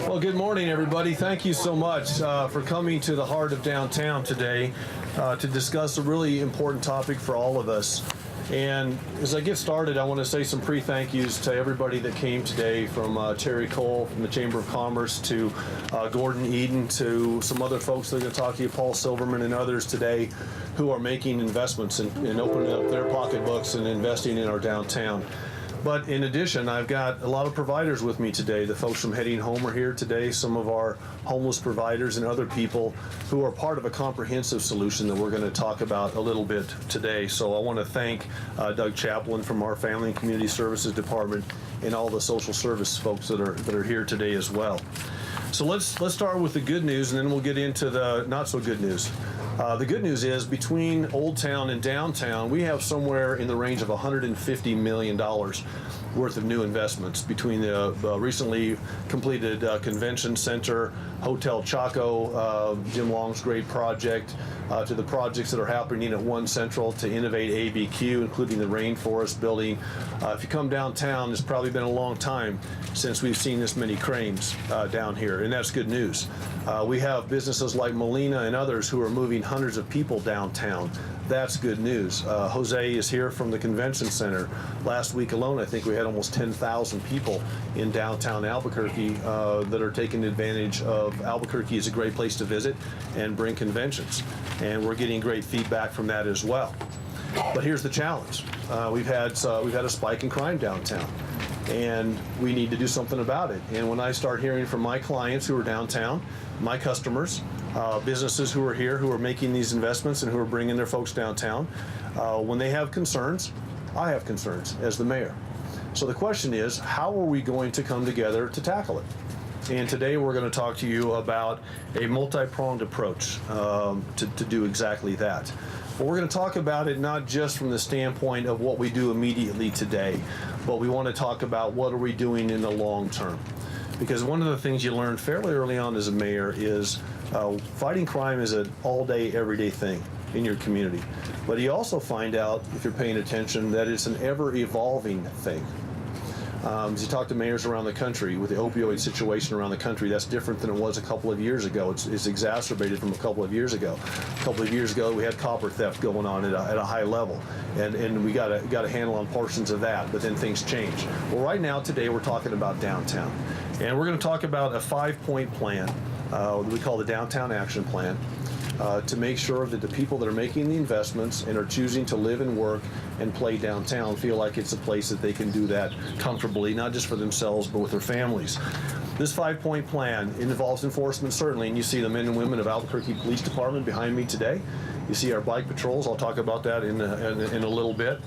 Well, good morning, everybody. Thank you so much for coming to the heart of downtown today to discuss a really important topic for all of us. And as I get started, I want to say some pre-thank yous to everybody that came today, from Terri Cole from the Chamber of Commerce to Gorden Eden, to some other folks that are going to talk to you, Paul Silverman and others today, who are making investments and opening up their pocketbooks and investing in our downtown. But in addition, I've got a lot of providers with me today. The folks from Heading Home are here today, some of our homeless providers and other people who are part of a comprehensive solution that we're going to talk about a little bit today. So I want to thank Doug Chaplin from our Family and Community Services Department and all the social service folks that are here today as well. So let's start with the good news, and then we'll get into the not so good news. The good news is, between Old Town and downtown, we have somewhere in the range of $150 million worth of new investments between the recently completed convention center, Hotel Chaco, Jim Long's great project, to the projects that are happening at One Central to innovate ABQ, including the Rainforest building. If you come downtown, it's probably been a long time since we've seen this many cranes down here, and that's good news. We have businesses like Molina and others who are moving hundreds of people downtown. That's good news. Jose is here from the convention center. Last week alone, I think we had almost 10,000 people in downtown Albuquerque that are taking advantage of Albuquerque as a great place to visit and bring conventions. And we're getting great feedback from that as well. But here's the challenge. We've had a spike in crime downtown, and we need to do something about it. And when I start hearing from my clients who are downtown, my customers, businesses who are here, who are making these investments and who are bringing their folks downtown, when they have concerns, I have concerns as the mayor. So the question is, how are we going to come together to tackle it? And today we're going to talk to you about a multi-pronged approach to do exactly that. But we're going to talk about it not just from the standpoint of what we do immediately today, but we want to talk about what are we doing in the long term. Because one of the things you learn fairly early on as a mayor is fighting crime is an all-day, everyday thing in your community. But you also find out, if you're paying attention, that it's an ever-evolving thing. As you talk to mayors around the country, with the opioid situation around the country, that's different than it was a couple of years ago. It's exacerbated from a couple of years ago. A couple of years ago, we had copper theft going on at a high level, and we got a handle on portions of that, but then things change. Well, right now, today, we're talking about downtown. And we're going to talk about a 5-point plan that we call the Downtown Action Plan, to make sure that the people that are making the investments and are choosing to live and work and play downtown feel like it's a place that they can do that comfortably, not just for themselves, but with their families. This 5-point plan involves enforcement, certainly, and you see the men and women of Albuquerque Police Department behind me today. You see our bike patrols. I'll talk about that in a little bit.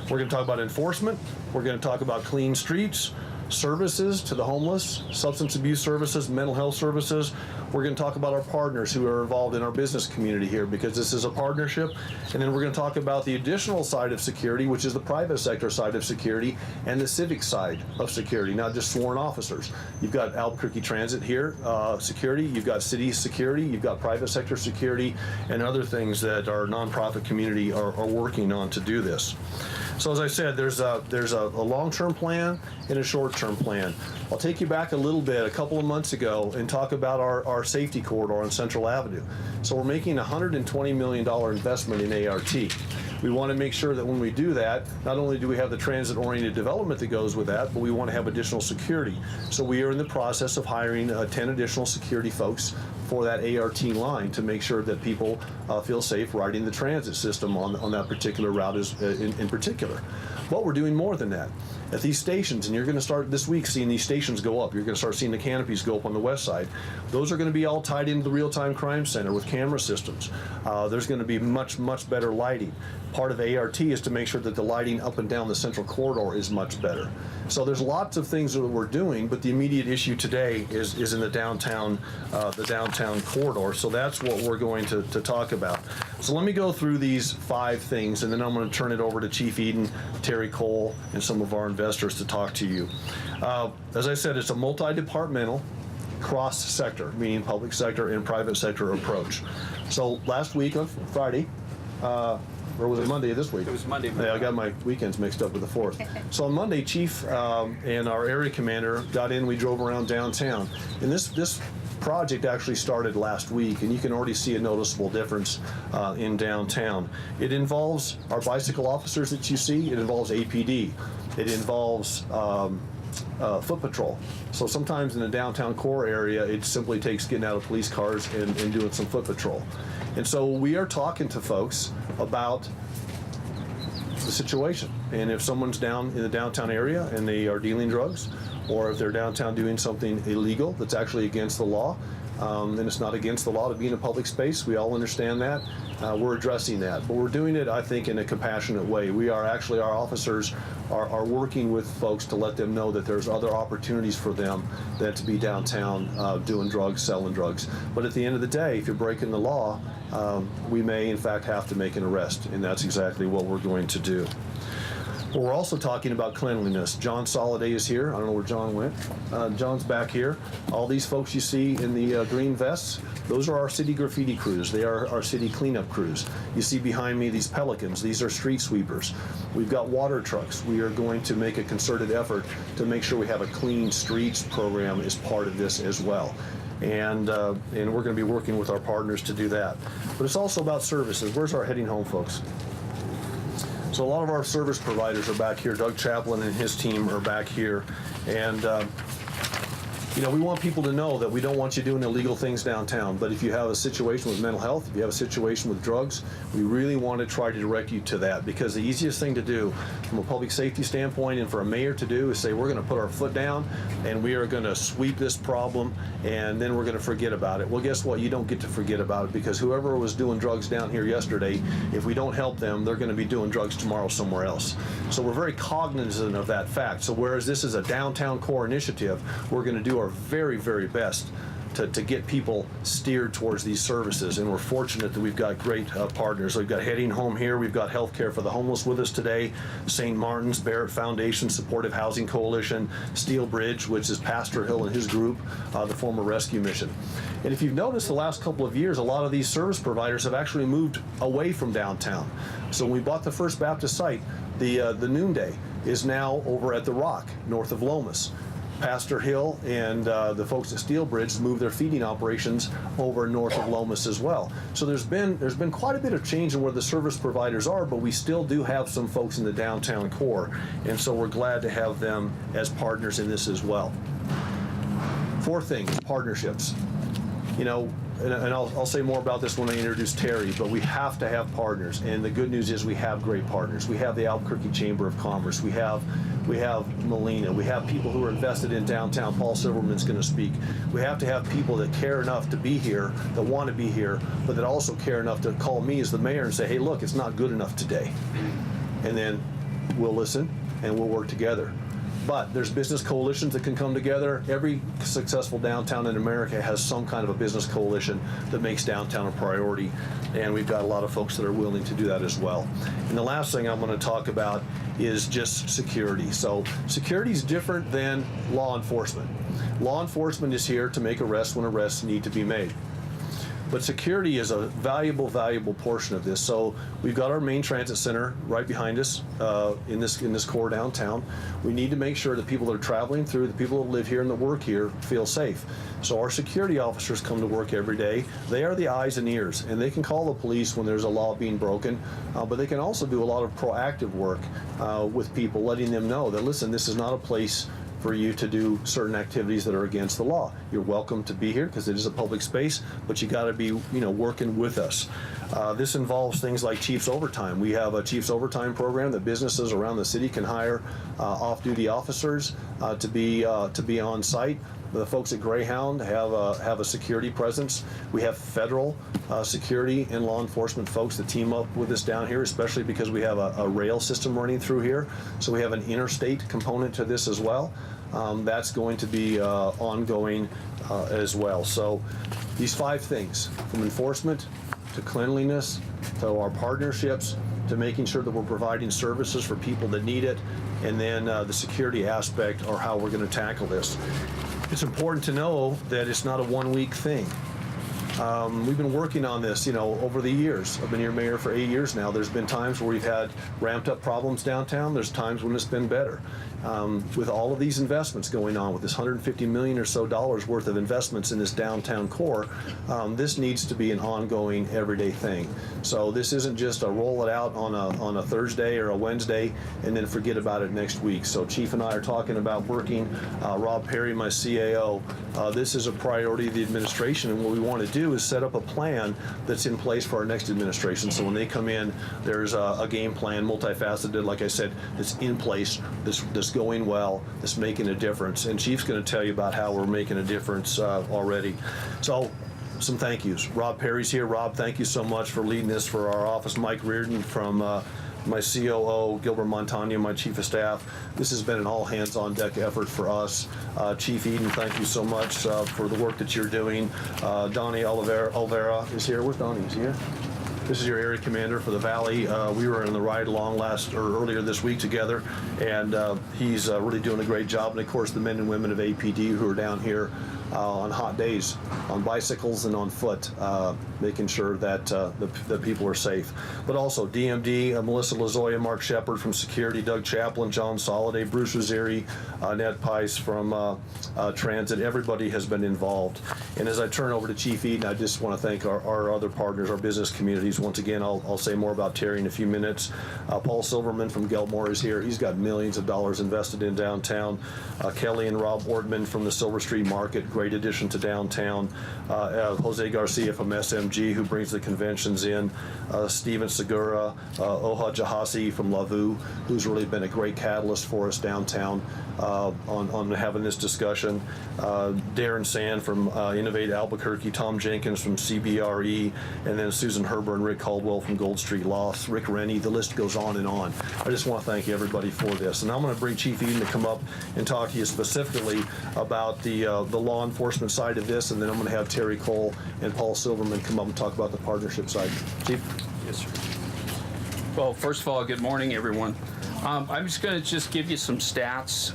We're going to talk about enforcement. We're going to talk about clean streets, services to the homeless, substance abuse services, mental health services. We're going to talk about our partners who are involved in our business community here, because this is a partnership. And then we're going to talk about the additional side of security, which is the private sector side of security and the civic side of security, not just sworn officers. You've got Albuquerque Transit here, security. You've got city security. You've got private sector security and other things that our nonprofit community are working on to do this. So as I said, there's a long-term plan and a short-term plan. I'll take you back a little bit, a couple of months ago, and talk about our safety corridor on Central Avenue. So we're making a $120 million investment in ART. We want to make sure that when we do that, not only do we have the transit-oriented development that goes with that, but we want to have additional security. So we are in the process of hiring 10 additional security folks for that ART line to make sure that people feel safe riding the transit system on that particular route in particular. But we're doing more than that. At these stations, and you're going to start this week seeing these stations go up. You're going to start seeing the canopies go up on the west side. Those are going to be all tied into the real-time crime center with camera systems. There's going to be much, much better lighting. Part of ART is to make sure that the lighting up and down the central corridor is much better. So there's lots of things that we're doing, but the immediate issue today is in the downtown corridor. So that's what we're going to talk about. So let me go through these 5 things, and then I'm going to turn it over to Chief Eden, Terri Cole, and some of our investors to talk to you. As I said, it's a multi-departmental, cross-sector, meaning public sector and private sector approach. So last week on Friday, or was it Monday of this week? It was Monday. Yeah, I got my weekends mixed up with the 4th. So on Monday, Chief and our area commander got in. We drove around downtown, and this project actually started last week, and you can already see a noticeable difference in downtown. It involves our bicycle officers that you see. It involves APD. It involves foot patrol. So sometimes in the downtown core area, it simply takes getting out of police cars and doing some foot patrol. And so we are talking to folks about the situation. And if someone's down in the downtown area and they are dealing drugs, or if they're downtown doing something illegal that's actually against the law, then it's not against the law to be in a public space. We all understand that. We're addressing that, but we're doing it, I think, in a compassionate way. We are actually, our officers are working with folks to let them know that there's other opportunities for them than to be downtown doing drugs, selling drugs. But at the end of the day, if you're breaking the law, we may in fact have to make an arrest, and that's exactly what we're going to do. Well, we're also talking about cleanliness. John Soliday is here. I don't know where John went. John's back here. All these folks you see in the green vests, those are our city graffiti crews. They are our city cleanup crews. You see behind me these pelicans. These are street sweepers. We've got water trucks. We are going to make a concerted effort to make sure we have a clean streets program as part of this as well. And we're going to be working with our partners to do that. But it's also about services. Where's our heading home folks? So a lot of our service providers are back here. Doug Chaplin and his team are back here. And, we want people to know that we don't want you doing illegal things downtown. But if you have a situation with mental health, if you have a situation with drugs, we really want to try to direct you to that. Because the easiest thing to do from a public safety standpoint and for a mayor to do is say, we're going to put our foot down and we are going to sweep this problem and then we're going to forget about it. Well, guess what? You don't get to forget about it, because whoever was doing drugs down here yesterday, if we don't help them, they're going to be doing drugs tomorrow somewhere else. So we're very cognizant of that fact. So whereas this is a downtown core initiative, we're going to do our very, very best to get people steered towards these services. And we're fortunate that we've got great partners. We've got Heading Home here. We've got Healthcare for the Homeless with us today. St. Martin's, Barrett Foundation, Supportive Housing Coalition, Steel Bridge, which is Pastor Hill and his group, the former rescue mission. And if you've noticed the last couple of years, a lot of these service providers have actually moved away from downtown. So when we bought the First Baptist site, the Noonday is now over at the Rock, north of Lomas. Pastor Hill and the folks at Steel Bridge moved their feeding operations over north of Lomas as well. So there's been quite a bit of change in where the service providers are, but we still do have some folks in the downtown core, and so we're glad to have them as partners in this as well. 4 things: partnerships. And I'll say more about this when I introduce Terri, but we have to have partners. And the good news is we have great partners. We have the Albuquerque Chamber of Commerce. We have Molina. We have people who are invested in downtown. Paul Silverman's going to speak. We have to have people that care enough to be here, that want to be here, but that also care enough to call me as the mayor and say, hey, look, it's not good enough today. And then we'll listen and we'll work together. But there's business coalitions that can come together. Every successful downtown in America has some kind of a business coalition that makes downtown a priority, and we've got a lot of folks that are willing to do that as well. And the last thing I'm going to talk about is just security. So security is different than law enforcement. Law enforcement is here to make arrests when arrests need to be made. But security is a valuable portion of this. So we've got our main transit center right behind us in this core downtown. We need to make sure that people that are traveling through, the people that live here and that work here, feel safe. So our security officers come to work every day. They are the eyes and ears, and they can call the police when there's a law being broken, but they can also do a lot of proactive work with people, letting them know that, listen, this is not a place for you to do certain activities that are against the law. You're welcome to be here because it is a public space, but you got to be, working with us. This involves things like Chief's Overtime. We have a Chief's Overtime program that businesses around the city can hire off-duty officers to be on site. The folks at Greyhound have a security presence. We have federal security and law enforcement folks that team up with us down here, especially because we have a rail system running through here. So we have an interstate component to this as well. That's going to be ongoing as well. So these 5 things, from enforcement to cleanliness to our partnerships to making sure that we're providing services for people that need it, and then the security aspect, are how we're going to tackle this. It's important to know that it's not a one-week thing. We've been working on this, over the years. I've been your mayor for 8 years now. There's been times where we've had ramped up problems downtown. There's times when it's been better. With all of these investments going on, with this $150 million or so worth of investments in this downtown core, this needs to be an ongoing, everyday thing. So this isn't just a roll it out on a Thursday or a Wednesday and then forget about it next week. So Chief and I are talking about working. Rob Perry, my CAO, this is a priority of the administration, and what we want to do is set up a plan that's in place for our next administration. So when they come in, there's a game plan, multifaceted, like I said, that's in place, that's going well, that's making a difference. And Chief's going to tell you about how we're making a difference already. So some thank yous. Rob Perry's here. Rob, thank you so much for leading this for our office. Mike Reardon from my COO, Gilbert Montagna, my Chief of Staff. This has been an all-hands-on-deck effort for us. Chief Eden, thank you so much for the work that you're doing. Donnie Olvera is here. Where's Donnie? Is he here? This is your area commander for the Valley. We were in the ride-along earlier this week together, and he's really doing a great job. And of course, the men and women of APD who are down here on hot days, on bicycles and on foot, making sure that the people are safe. But also DMD, Melissa Lazoya, Mark Shepard from Security, Doug Chaplin, John Soliday, Bruce Rosieri, Ned Pice from Transit. Everybody has been involved. And as I turn over to Chief Eden, I just want to thank our other partners, our business communities. Once again, I'll say more about Terri in a few minutes. Paul Silverman from Geltmore is here. He's got millions of dollars invested in downtown. Kelly and Rob Ortman from the Silver Street Market, great addition to downtown. Jose Garcia from SMG, who brings the conventions in. Steven Segura, Oha Jahasi from Lavu, who's really been a great catalyst for us downtown on having this discussion. Darren Sand from Innovate Albuquerque, Tom Jenkins from CBRE, and then Susan Herber and Rick Caldwell from Gold Street Law, Rick Rennie, the list goes on and on. I just want to thank everybody for this. And I'm going to bring Chief Eden to come up and talk to you specifically about the law enforcement side of this, and then I'm going to have Terri Cole and Paul Silverman come up and talk about the partnership side. Chief? Yes, sir. Well, first of all, good morning, everyone. I'm just going to give you some stats.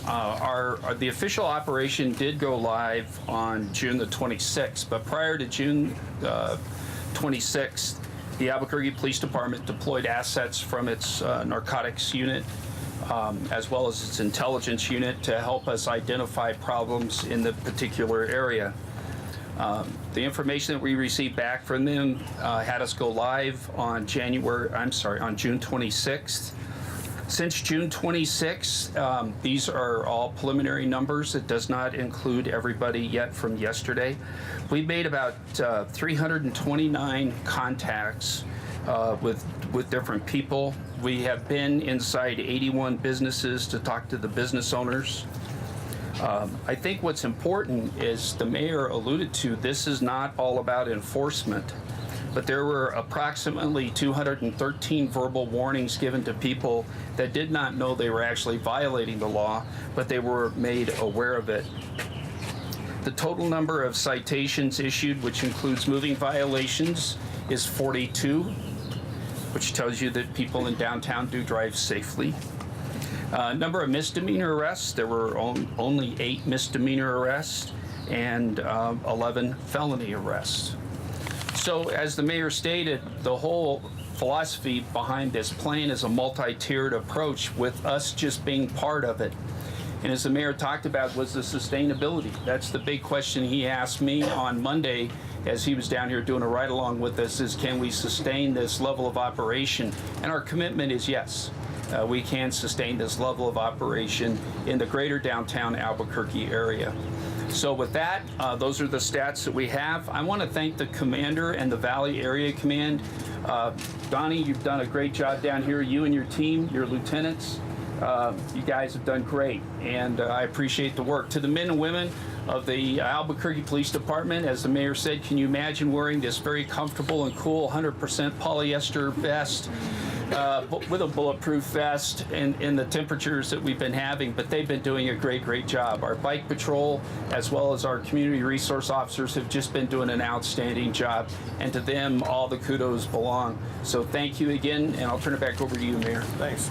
The official operation did go live on June the 26th, but prior to June 26th, the Albuquerque Police Department deployed assets from its narcotics unit as well as its intelligence unit to help us identify problems in the particular area. The information that we received back from them had us go live on June 26th. Since June 26th, these are all preliminary numbers. It does not include everybody yet from yesterday. We made about 329 contacts with different people. We have been inside 81 businesses to talk to the business owners. I think what's important is the mayor alluded to, this is not all about enforcement, but there were approximately 213 verbal warnings given to people that did not know they were actually violating the law, but they were made aware of it. The total number of citations issued, which includes moving violations, is 42, which tells you that people in downtown do drive safely. Number of misdemeanor arrests, there were only 8 misdemeanor arrests and 11 felony arrests. So as the mayor stated, the whole philosophy behind this plan is a multi-tiered approach with us just being part of it. And as the mayor talked about was the sustainability. That's the big question he asked me on Monday as he was down here doing a ride-along with us is, can we sustain this level of operation? And our commitment is yes. We can sustain this level of operation in the greater downtown Albuquerque area. So with that, those are the stats that we have. I want to thank the commander and the Valley Area Command. Donnie, you've done a great job down here. You and your team, your lieutenants, you guys have done great, and I appreciate the work. To the men and women of the Albuquerque Police Department, as the mayor said, can you imagine wearing this very comfortable and cool 100% polyester vest with a bulletproof vest in the temperatures that we've been having, but they've been doing a great job. Our bike patrol, as well as our community resource officers, have just been doing an outstanding job, and to them, all the kudos belong. So thank you again, and I'll turn it back over to you, Mayor. Thanks,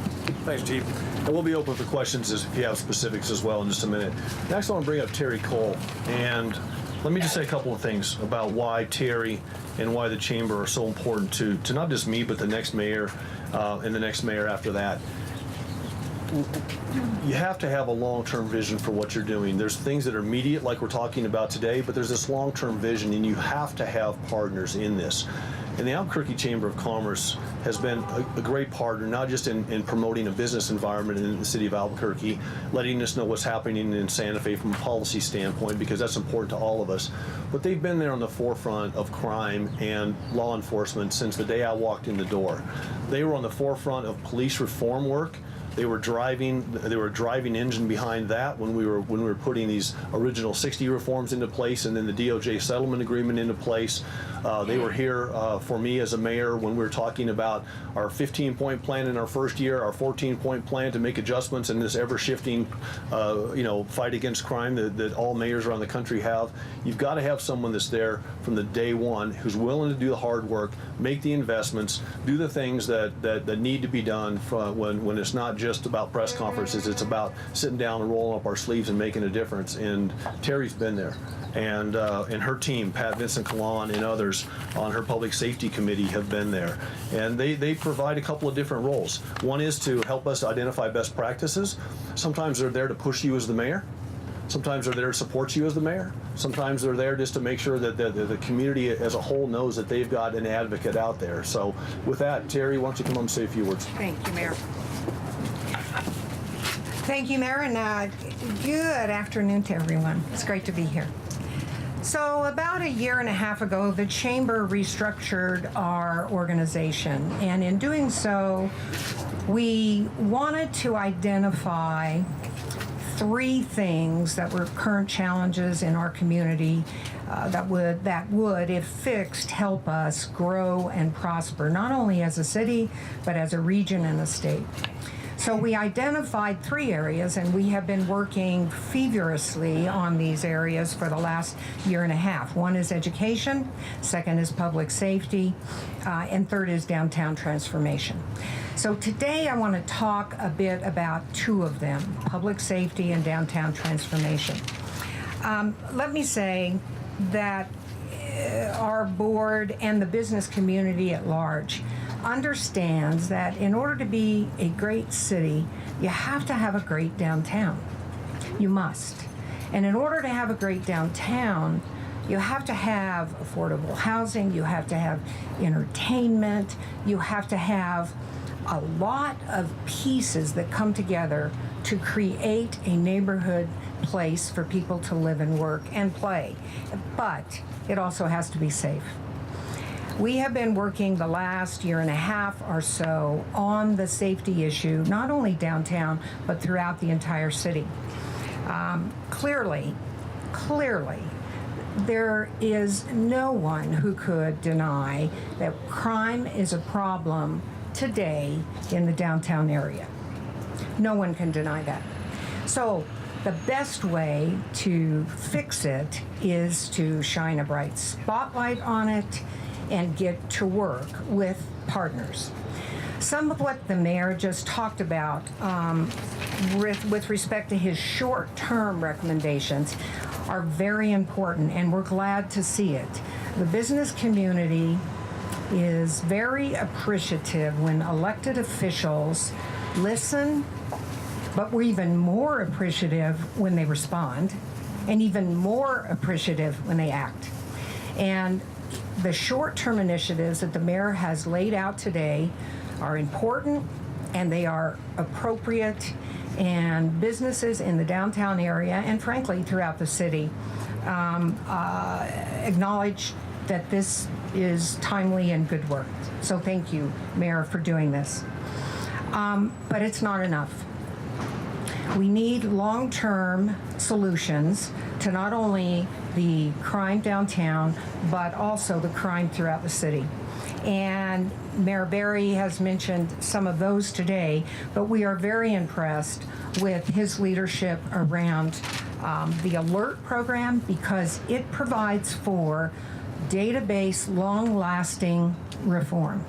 Chief. And we'll be open for questions if you have specifics as well in just a minute. Next, I want to bring up Terri Cole, and let me just say a couple of things about why Terri and why the chamber are so important to not just me, but the next mayor and the next mayor after that. You have to have a long-term vision for what you're doing. There's things that are immediate, like we're talking about today, but there's this long-term vision, and you have to have partners in this. And the Albuquerque Chamber of Commerce has been a great partner, not just in promoting a business environment in the city of Albuquerque, letting us know what's happening in Santa Fe from a policy standpoint, because that's important to all of us, but they've been there on the forefront of crime and law enforcement since the day I walked in the door. They were on the forefront of police reform work. They were driving engine behind that when we were putting these original 60 reforms into place, and then the DOJ settlement agreement into place. They were here for me as a mayor when we were talking about our 15-point plan in our first year, our 14-point plan to make adjustments in this ever-shifting, fight against crime that all mayors around the country have. You've got to have someone that's there from the day one, who's willing to do the hard work, make the investments, do the things that need to be done when it's not just about press conferences. It's about sitting down and rolling up our sleeves and making a difference. And Terri's been there, and her team, Pat Vincent-Calan and others on her public safety committee, have been there. And they provide a couple of different roles. One is to help us identify best practices. Sometimes they're there to push you as the mayor. Sometimes they're there to support you as the mayor. Sometimes they're there just to make sure that the community as a whole knows that they've got an advocate out there. So with that, Terri, why don't you come up and say a few words? Thank you, Mayor. Thank you, Mayor, and good afternoon to everyone. It's great to be here. So about a year and a half ago, the Chamber restructured our organization, and in doing so, we wanted to identify 3 things that were current challenges in our community that would, if fixed, help us grow and prosper, not only as a city, but as a region and a state. So we identified 3 areas, and we have been working feverishly on these areas for the last year and a half. One is education, second is public safety, and third is downtown transformation. So today I want to talk a bit about 2 of them, public safety and downtown transformation. Let me say that our board and the business community at large understands that in order to be a great city, you have to have a great downtown. You must. And in order to have a great downtown, you have to have affordable housing, you have to have entertainment, you have to have a lot of pieces that come together to create a neighborhood place for people to live and work and play. But it also has to be safe. We have been working the last year and a half or so on the safety issue, not only downtown, but throughout the entire city. Clearly, there is no one who could deny that crime is a problem today in the downtown area. No one can deny that. So the best way to fix it is to shine a bright spotlight on it and get to work with partners. Some of what the mayor just talked about with respect to his short-term recommendations are very important, and we're glad to see it. The business community is very appreciative when elected officials listen, but we're even more appreciative when they respond, and even more appreciative when they act. And the short-term initiatives that the mayor has laid out today are important, and they are appropriate, and businesses in the downtown area and frankly throughout the city acknowledge that this is timely and good work. So thank you, Mayor, for doing this. But it's not enough. We need long-term solutions to not only the crime downtown, but also the crime throughout the city. And Mayor Berry has mentioned some of those today, but we are very impressed with his leadership around the ALERT program, because it provides for database, long-lasting reform.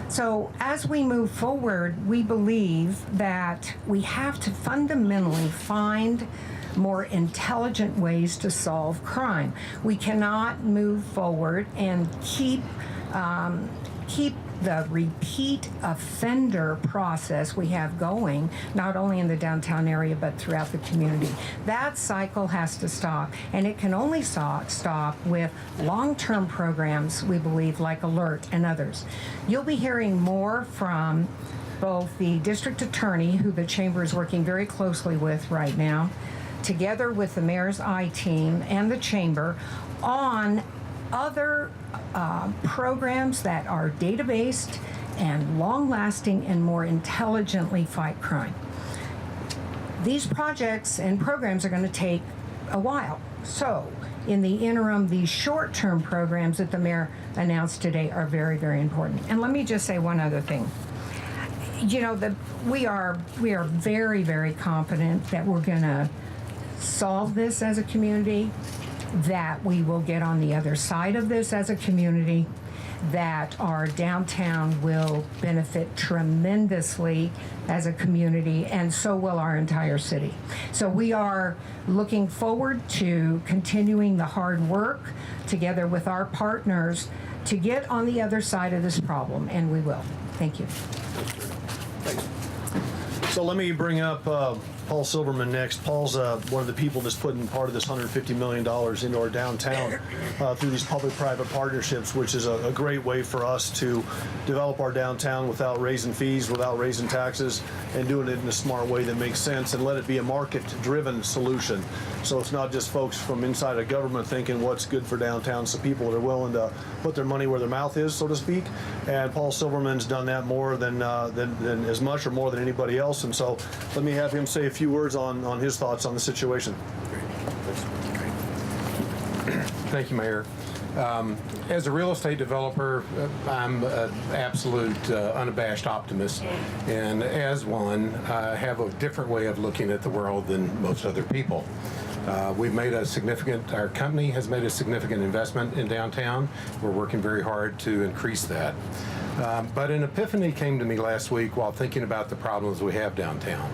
So as we move forward, we believe that we have to fundamentally find more intelligent ways to solve crime. We cannot move forward and keep the repeat offender process we have going, not only in the downtown area, but throughout the community. That cycle has to stop, and it can only stop with long-term programs, we believe, like Alert and others. You'll be hearing more from both the district attorney, who the chamber is working very closely with right now, together with the mayor's I-team and the chamber, on other programs that are data-based and long-lasting and more intelligently fight crime. These projects and programs are going to take a while. So, in the interim, these short-term programs that the mayor announced today are very, very important. And let me just say one other thing. You know, we are very, very confident that we're going to solve this as a community, that we will get on the other side of this as a community, that our downtown will benefit tremendously as a community, and so will our entire city. So we are looking forward to continuing the hard work together with our partners to get on the other side of this problem, and we will. Thank you. So let me bring up Paul Silverman next. Paul's one of the people that's putting part of this $150 million into our downtown through these public-private partnerships, which is a great way for us to develop our downtown without raising fees, without raising taxes, and doing it in a smart way that makes sense, and let it be a market-driven solution. So it's not just folks from inside of government thinking what's good for downtown, so people that are willing to put their money where their mouth is, so to speak. And Paul Silverman's done that more than as much or more than anybody else. And so let me have him say a few words on his thoughts on the situation. Thank you, Mayor. As a real estate developer, I'm an absolute unabashed optimist, and as one, I have a different way of looking at the world than most other people. Our company has made a significant investment in downtown. We're working very hard to increase that. But an epiphany came to me last week while thinking about the problems we have downtown.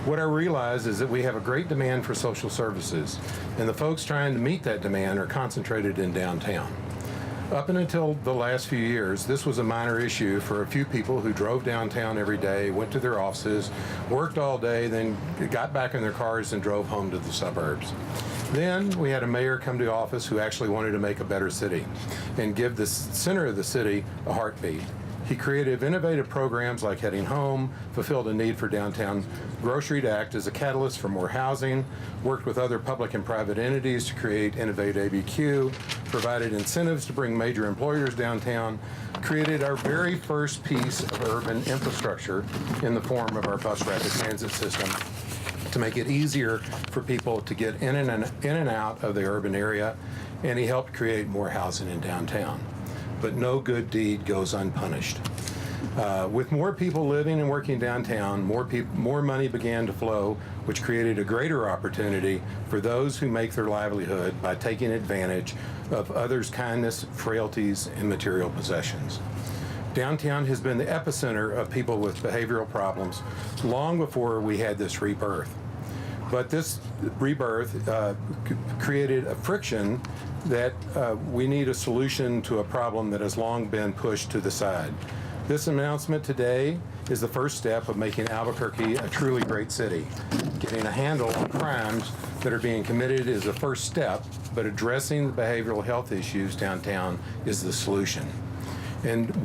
What I realized is that we have a great demand for social services, and the folks trying to meet that demand are concentrated in downtown. Up until the last few years, this was a minor issue for a few people who drove downtown every day, went to their offices, worked all day, then got back in their cars and drove home to the suburbs. Then we had a mayor come to office who actually wanted to make a better city and give the center of the city a heartbeat. He created innovative programs like Heading Home, fulfilled a need for downtown grocery to act as a catalyst for more housing, worked with other public and private entities to create Innovate ABQ, provided incentives to bring major employers downtown, created our very first piece of urban infrastructure in the form of our bus rapid transit system to make it easier for people to get in and out of the urban area, and he helped create more housing in downtown. But no good deed goes unpunished. With more people living and working downtown, more money began to flow, which created a greater opportunity for those who make their livelihood by taking advantage of others' kindness, frailties, and material possessions. Downtown has been the epicenter of people with behavioral problems long before we had this rebirth. But this rebirth created a friction that we need a solution to a problem that has long been pushed to the side. This announcement today is the first step of making Albuquerque a truly great city. Getting a handle on crimes that are being committed is the first step, but addressing the behavioral health issues downtown is the solution, and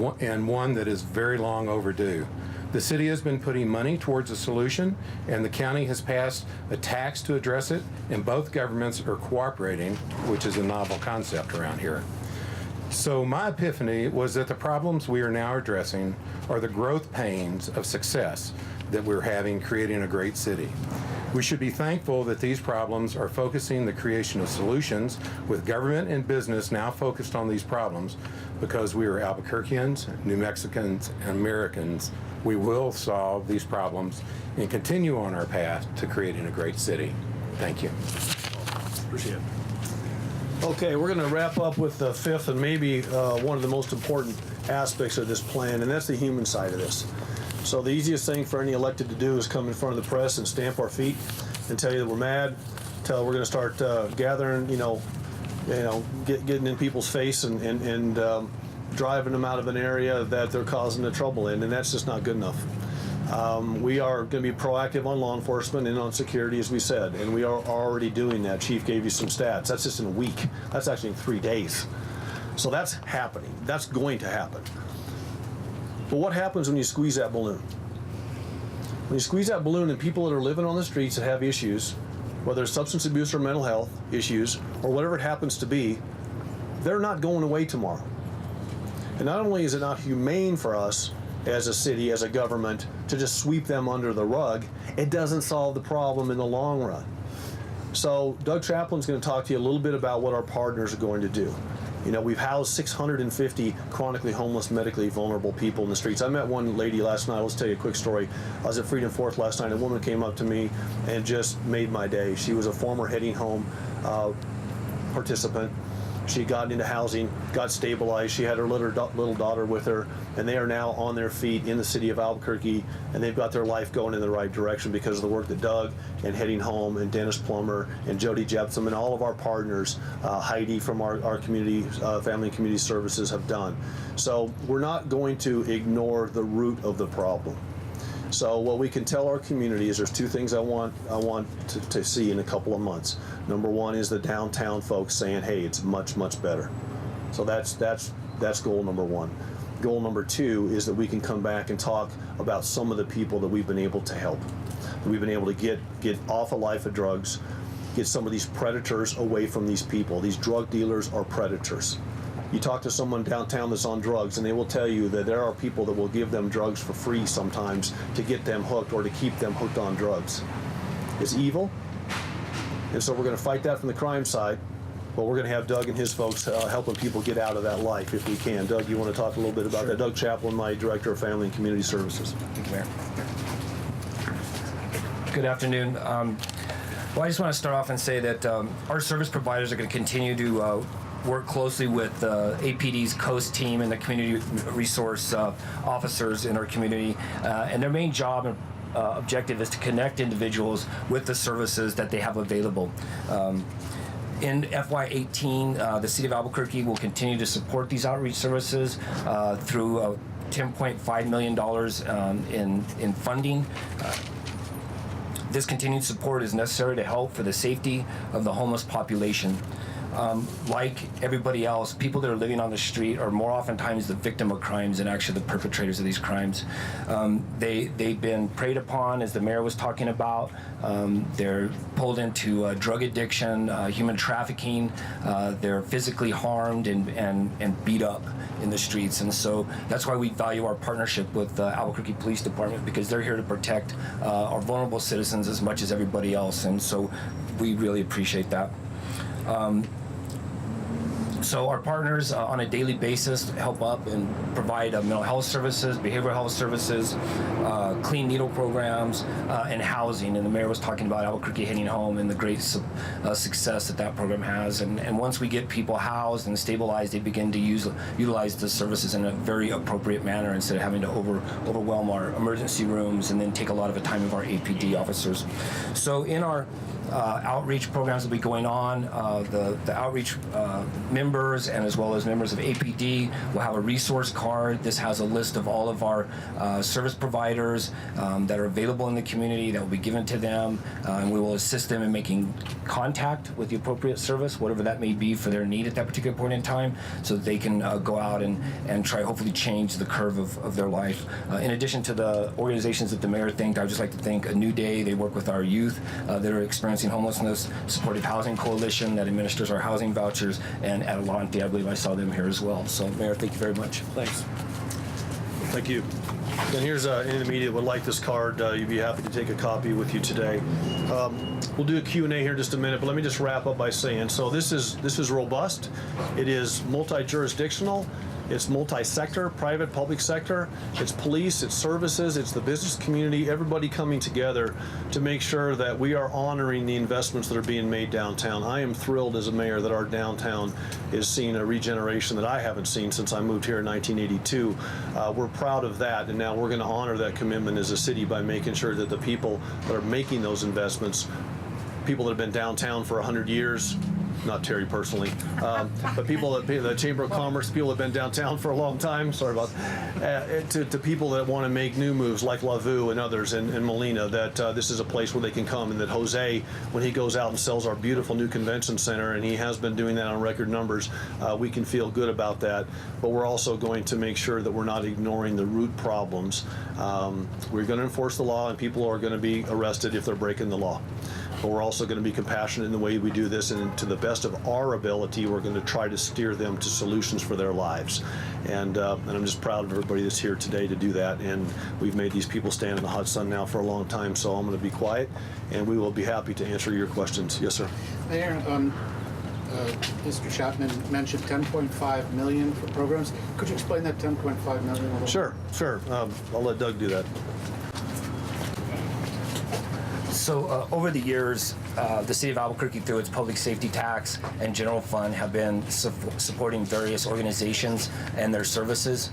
one that is very long overdue. The city has been putting money towards a solution, and the county has passed a tax to address it, and both governments are cooperating, which is a novel concept around here. So my epiphany was that the problems we are now addressing are the growth pains of success that we're having creating a great city. We should be thankful that these problems are focusing the creation of solutions, with government and business now focused on these problems, because we are Albuquerqueans, New Mexicans, and Americans. We will solve these problems and continue on our path to creating a great city. Thank you. Appreciate it. Okay, we're going to wrap up with the fifth and maybe one of the most important aspects of this plan, and that's the human side of this. So the easiest thing for any elected to do is come in front of the press and stamp our feet and tell you that we're mad, till we're going to start gathering, getting in people's face and driving them out of an area that they're causing the trouble in, and that's just not good enough. We are going to be proactive on law enforcement and on security, as we said, and we are already doing that. Chief gave you some stats. That's just in a week. That's actually in 3 days. So that's happening. That's going to happen. But what happens when you squeeze that balloon? When you squeeze that balloon and people that are living on the streets that have issues, whether it's substance abuse or mental health issues or whatever it happens to be, they're not going away tomorrow. And not only is it not humane for us as a city, as a government, to just sweep them under the rug, it doesn't solve the problem in the long run. So Doug Chaplin's going to talk to you a little bit about what our partners are going to do. We've housed 650 chronically homeless, medically vulnerable people in the streets. I met one lady last night. Let's tell you a quick story. I was at Freedom Fourth last night. A woman came up to me and just made my day. She was a former Heading Home participant. She got into housing, got stabilized. She had her little daughter with her, and they are now on their feet in the city of Albuquerque, and they've got their life going in the right direction because of the work that Doug and Heading Home and Dennis Plummer and Jody Jepson and all of our partners, Heidi from our community, Family and Community Services, have done. So we're not going to ignore the root of the problem. So what we can tell our community is there's two things I want to see in a couple of months. Number one is the downtown folks saying, hey, it's much, much better. So that's goal number one. Goal number two is that we can come back and talk about some of the people that we've been able to help. That we've been able to get off a life of drugs, get some of these predators away from these people. These drug dealers are predators. You talk to someone downtown that's on drugs, and they will tell you that there are people that will give them drugs for free sometimes to get them hooked or to keep them hooked on drugs. It's evil, and so we're going to fight that from the crime side, but we're going to have Doug and his folks helping people get out of that life if we can. Doug, you want to talk a little bit about that? Doug Chaplin, my Director of Family and Community Services. Thank you, Mayor. Good afternoon. Well, I just want to start off and say that our service providers are going to continue to work closely with APD's Coast team and the community resource officers in our community. And their main job and objective is to connect individuals with the services that they have available. In FY18, the City of Albuquerque will continue to support these outreach services through $10.5 million in funding. This continued support is necessary to help for the safety of the homeless population. Like everybody else, people that are living on the street are more oftentimes the victim of crimes than actually the perpetrators of these crimes. They've been preyed upon, as the mayor was talking about. They're pulled into drug addiction, human trafficking. They're physically harmed and beat up in the streets. And so that's why we value our partnership with the Albuquerque Police Department, because they're here to protect our vulnerable citizens as much as everybody else. And so we really appreciate that. So our partners on a daily basis help up and provide mental health services, behavioral health services, clean needle programs, and housing. And the mayor was talking about Albuquerque Heading Home and the great success that program has. And once we get people housed and stabilized, they begin to utilize the services in a very appropriate manner instead of having to overwhelm our emergency rooms and then take a lot of the time of our APD officers. So in our outreach programs that will be going on. The outreach members and as well as members of APD will have a resource card. This has a list of all of our service providers that are available in the community that will be given to them, and we will assist them in making contact with the appropriate service, whatever that may be for their need at that particular point in time, so that they can go out and try hopefully change the curve of their life. In addition to the organizations that the mayor thanked, I would just like to thank A New Day. They work with our youth that are experiencing homelessness, Supportive Housing Coalition that administers our housing vouchers, and Adelante, I believe I saw them here as well. So, Mayor, thank you very much. Thanks. Thank you. And here's any of the media that would like this card. You'd be happy to take a copy with you today. We'll do a Q&A here in just a minute, but let me just wrap up by saying, so this is robust. It is multi-jurisdictional. It's multi-sector, private, public sector. It's police, it's services, it's the business community, everybody coming together to make sure that we are honoring the investments that are being made downtown. I am thrilled as a mayor that our downtown is seeing a regeneration that I haven't seen since I moved here in 1982. We're proud of that, and now we're going to honor that commitment as a city by making sure that the people that are making those investments people that have been downtown for 100 years. Not Terri personally, but the Chamber of Commerce, people that have been downtown for a long time. Sorry about to people that want to make new moves like Lavu and others in Molina. That this is a place where they can come, and that Jose, when he goes out and sells our beautiful new convention center, and he has been doing that on record numbers, we can feel good about that. But we're also going to make sure that we're not ignoring the root problems. We're going to enforce the law, and people are going to be arrested if they're breaking the law. But we're also going to be compassionate in the way we do this, and to the best of our ability, we're going to try to steer them to solutions for their lives. And I'm just proud of everybody that's here today to do that. And we've made these people stand in the hot sun now for a long time, so I'm going to be quiet, and we will be happy to answer your questions. Yes, sir. Mayor, Mr. Chaplin mentioned $10.5 million for programs. Could you explain that $10.5 million a little? Sure. I'll let Doug do that. So over the years, the city of Albuquerque, through its public safety tax and general fund, have been supporting various organizations and their services.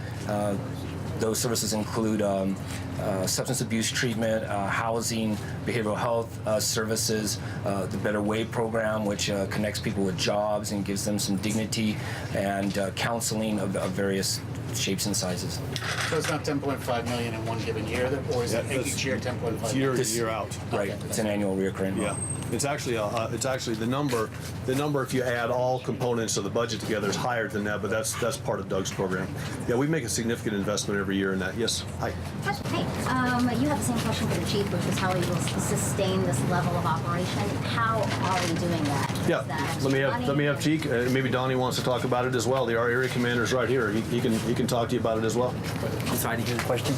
Those services include substance abuse treatment, housing, behavioral health services, the Better Way program, which connects people with jobs and gives them some dignity, and counseling of various shapes and sizes. So it's not $10.5 million in one given year, or is it each year $10.5 million? Year in, year out. Right. It's an annual reoccurring. Yeah. It's actually the number. The number, if you add all components of the budget together, is higher than that. But that's part of Doug's program. Yeah, we make a significant investment every year in that. Yes. Hi. Hey, you have the same question for the chief, which is how we will sustain this level of operation. How are we doing that? Yeah. Let me have Cheek. Maybe Donnie wants to talk about it as well. Our area commander's right here. He can talk to you about it as well. I'm sorry to hear the question.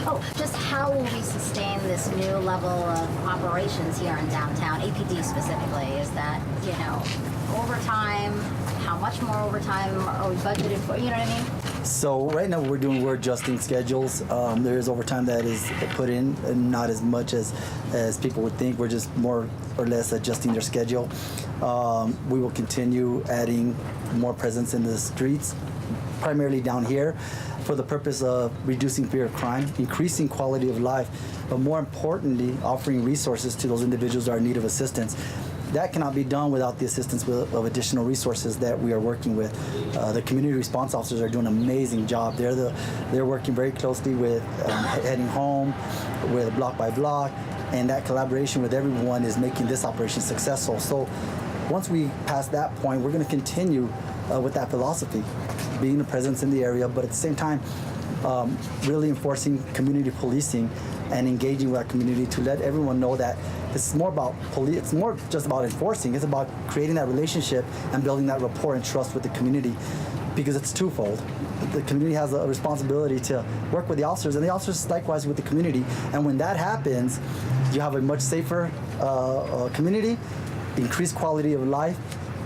Oh, just how will we sustain this new level of operations here in downtown, APD specifically? Is that, overtime? How much more overtime are we budgeted for? You know what I mean? So right now we're adjusting schedules. There is overtime that is put in, and not as much as people would think. We're just more or less adjusting their schedule. We will continue adding more presence in the streets, primarily down here, for the purpose of reducing fear of crime, increasing quality of life, but more importantly, offering resources to those individuals that are in need of assistance. That cannot be done without the assistance of additional resources that we are working with. The community response officers are doing an amazing job. They're working very closely with heading home, with block by block, and that collaboration with everyone is making this operation successful. So once we pass that point, we're going to continue with that philosophy, being a presence in the area, but at the same time, really enforcing community policing and engaging with our community to let everyone know that it's more about it's more just about enforcing. It's about creating that relationship and building that rapport and trust with the community, because it's twofold. The community has a responsibility to work with the officers, and the officers likewise with the community. And when that happens, you have a much safer community, increased quality of life,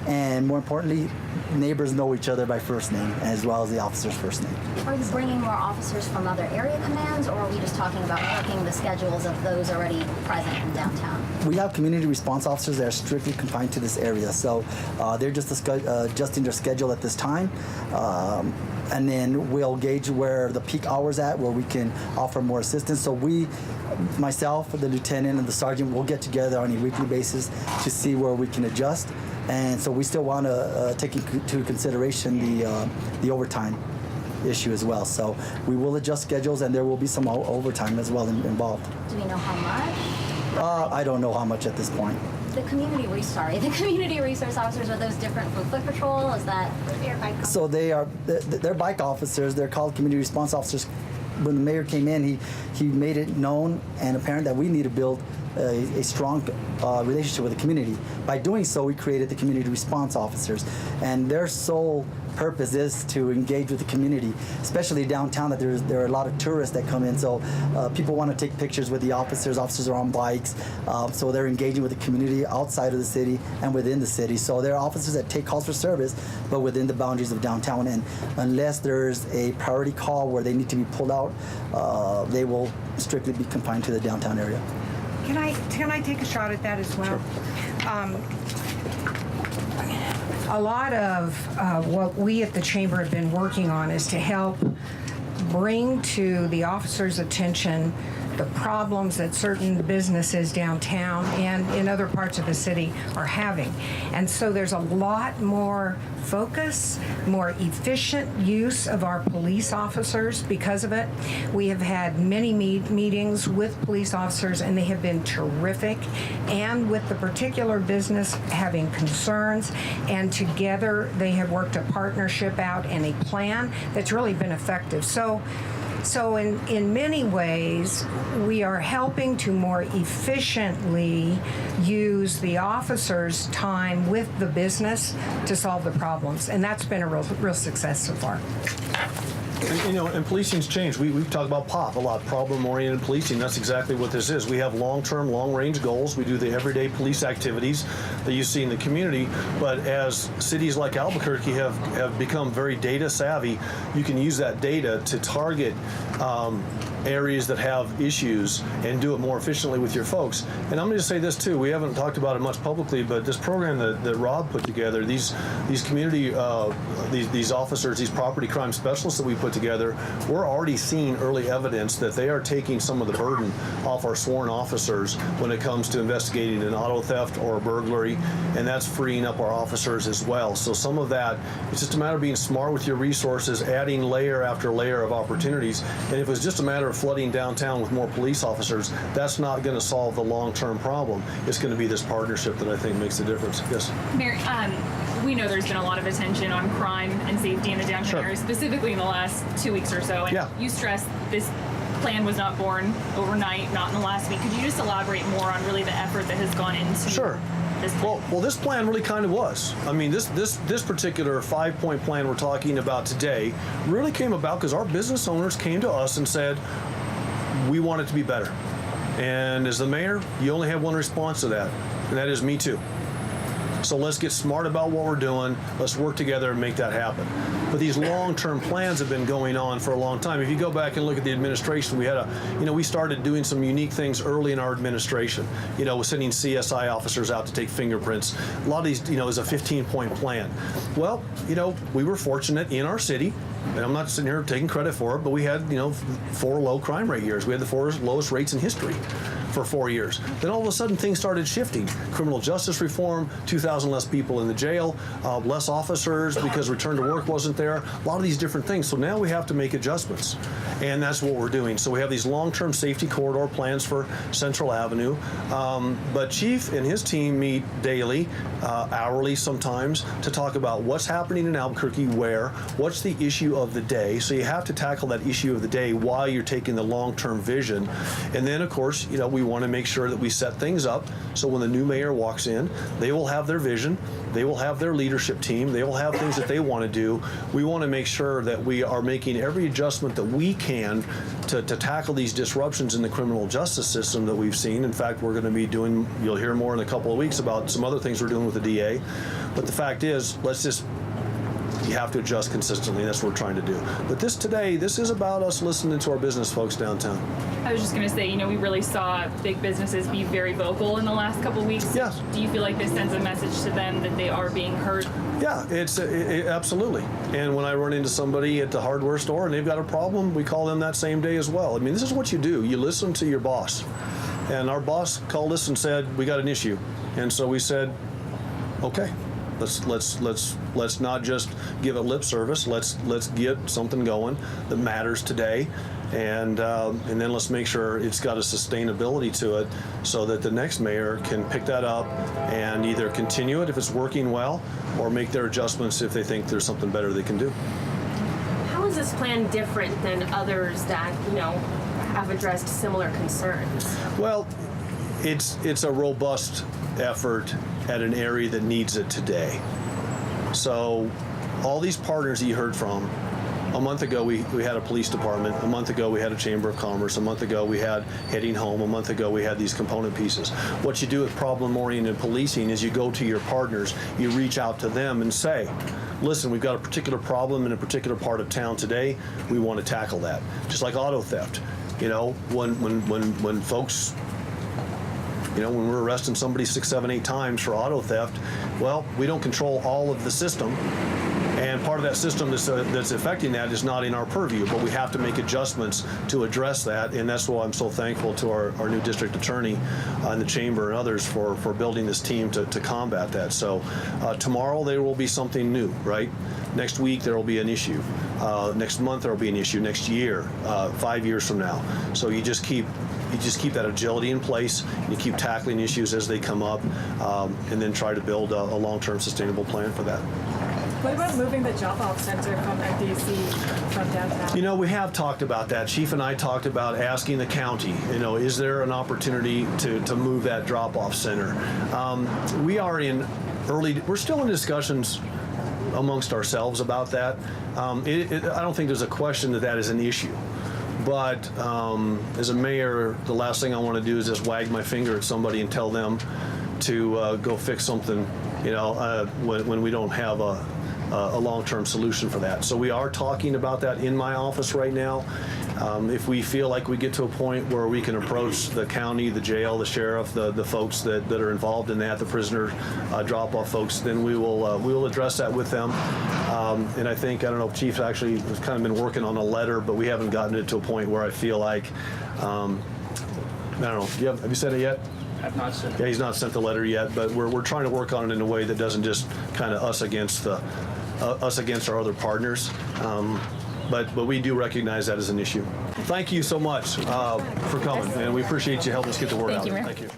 and more importantly, neighbors know each other by first name as well as the officer's first name. Are you bringing more officers from other area commands, or are we just talking about working the schedules of those already present in downtown? We have community response officers that are strictly confined to this area, so they're just adjusting their schedule at this time, and then we'll gauge where the peak hours at, where we can offer more assistance. So myself, the lieutenant, and the sergeant will get together on a weekly basis to see where we can adjust. And so we still want to take into consideration the overtime issue as well. So we will adjust schedules, and there will be some overtime as well involved. Do we know how much? I don't know how much at this point. The community resource officers, are those different from foot patrol? Is that their bike officers? So they're bike officers. They're called community response officers. When the mayor came in, he made it known and apparent that we need to build a strong relationship with the community. By doing so, we created the community response officers, and their sole purpose is to engage with the community, especially downtown. That there are a lot of tourists that come in, so people want to take pictures with the officers. Officers are on bikes, so they're engaging with the community outside of the city and within the city. So there are officers that take calls for service, but within the boundaries of downtown. And unless there's a priority call where they need to be pulled out, they will strictly be confined to the downtown area. Can I take a shot at that as well? Sure. A lot of what we at the Chamber have been working on is to help bring to the officers' attention the problems that certain businesses downtown and in other parts of the city are having. And so there's a lot more focus, more efficient use of our police officers because of it. We have had many meetings with police officers, and they have been terrific, and with the particular business having concerns, and together they have worked a partnership out and a plan that's really been effective. So in many ways, we are helping to more efficiently use the officers' time with the business to solve the problems, and that's been a real success so far. And policing's changed. We've talked about POP a lot, problem-oriented policing. That's exactly what this is. We have long-term, long-range goals. We do the everyday police activities that you see in the community. But as cities like Albuquerque have become very data savvy, you can use that data to target areas that have issues and do it more efficiently with your folks. And I'm going to say this too, we haven't talked about it much publicly, but this program that Rob put together, these community, these officers, these property crime specialists that we put together, we're already seeing early evidence that they are taking some of the burden off our sworn officers when it comes to investigating an auto theft or a burglary, and that's freeing up our officers as well. So some of that, it's just a matter of being smart with your resources, adding layer after layer of opportunities. And if it's just a matter of flooding downtown with more police officers, that's not going to solve the long-term problem. It's going to be this partnership that I think makes the difference. Yes? Mary, we know there's been a lot of attention on crime and safety in the downtown Sure. area, specifically in the last 2 weeks or so. And Yeah. you stressed this plan was not born overnight, not in the last week. Could you just elaborate more on really the effort that has gone into Sure. this plan? Well, this plan really kind of was. I mean, this particular 5-point plan we're talking about today really came about because our business owners came to us and said, we want it to be better. And as the mayor, you only have one response to that, and that is me too. So let's get smart about what we're doing. Let's work together and make that happen. But these long-term plans have been going on for a long time. If you go back and look at the administration, we started doing some unique things early in our administration. Sending CSI officers out to take fingerprints. A lot of these, is a 15-point plan. Well, we were fortunate in our city, and I'm not sitting here taking credit for it, but we had, 4 low crime rate years. We had the 4 lowest rates in history for 4 years. Then all of a sudden things started shifting. Criminal justice reform, 2,000 less people in the jail, less officers because return to work wasn't there, a lot of these different things. So now we have to make adjustments, and that's what we're doing. So we have these long-term safety corridor plans for Central Avenue, but Chief and his team meet daily, hourly sometimes, to talk about what's happening in Albuquerque, what's the issue of the day. So you have to tackle that issue of the day while you're taking the long-term vision. And then, of course, we want to make sure that we set things up so when the new mayor walks in, they will have their vision, they will have their leadership team, they will have things that they want to do. We want to make sure that we are making every adjustment that we can to tackle these disruptions in the criminal justice system that we've seen. In fact, we're going to be doing, you'll hear more in a couple of weeks about some other things we're doing with the DA. But the fact is, you have to adjust consistently. That's what we're trying to do. But this is about us listening to our business folks downtown. I was just going to say, we really saw big businesses be very vocal in the last couple of weeks. Yes. Do you feel like this sends a message to them that they are being heard? Yeah, absolutely. And when I run into somebody at the hardware store and they've got a problem, we call them that same day as well. I mean, this is what you do. You listen to your boss. And our boss called us and said, we got an issue. And so we said, okay. Let's not just give it lip service. Let's get something going that matters today, and then let's make sure it's got a sustainability to it, so that the next mayor can pick that up and either continue it if it's working well, or make their adjustments if they think there's something better they can do. How is this plan different than others that have addressed similar concerns? Well, it's a robust effort at an area that needs it today. So all these partners that you heard from, a month ago we had a police department, a month ago we had a chamber of commerce, a month ago we had Heading Home, a month ago we had these component pieces. What you do with problem-oriented policing is you go to your partners, you reach out to them and say, listen, we've got a particular problem in a particular part of town today, we want to tackle that. Just like auto theft. When folks You know, when we're arresting somebody 6, 7, 8 times for auto theft, well, we don't control all of the system. And part of that system that's affecting that is not in our purview, but we have to make adjustments to address that. And that's why I'm so thankful to our new district attorney in the chamber and others for building this team to combat that. So tomorrow there will be something new, right? Next week there will be an issue. Next month there will be an issue. Next year, 5 years from now. So you just keep that agility in place. You keep tackling issues as they come up, and then try to build a long-term sustainable plan for that. What about moving the drop-off center from MDC from downtown? You know, we have talked about that. Chief and I talked about asking the county, you know, is there an opportunity to move that drop-off center? We're still in discussions amongst ourselves about that. I don't think there's a question that is an issue. But as a mayor, the last thing I want to do is just wag my finger at somebody and tell them to go fix something, you know, when we don't have a long-term solution for that. So we are talking about that in my office right now. If we feel like we get to a point where we can approach the county, the jail, the sheriff, the folks that are involved in that, the prisoner drop-off folks, then we will address that with them. And I think, I don't know if Chief actually has kind of been working on a letter, but we haven't gotten it to a point where I feel like, I don't know, have you said it yet? Have not sent. Yeah, he's not sent the letter yet, but we're trying to work on it in a way that doesn't just kind of us against our other partners. But we do recognize that as an issue. Thank you so much for coming, and we appreciate you helping us get the word out. Thank you, Mayor. Thank you.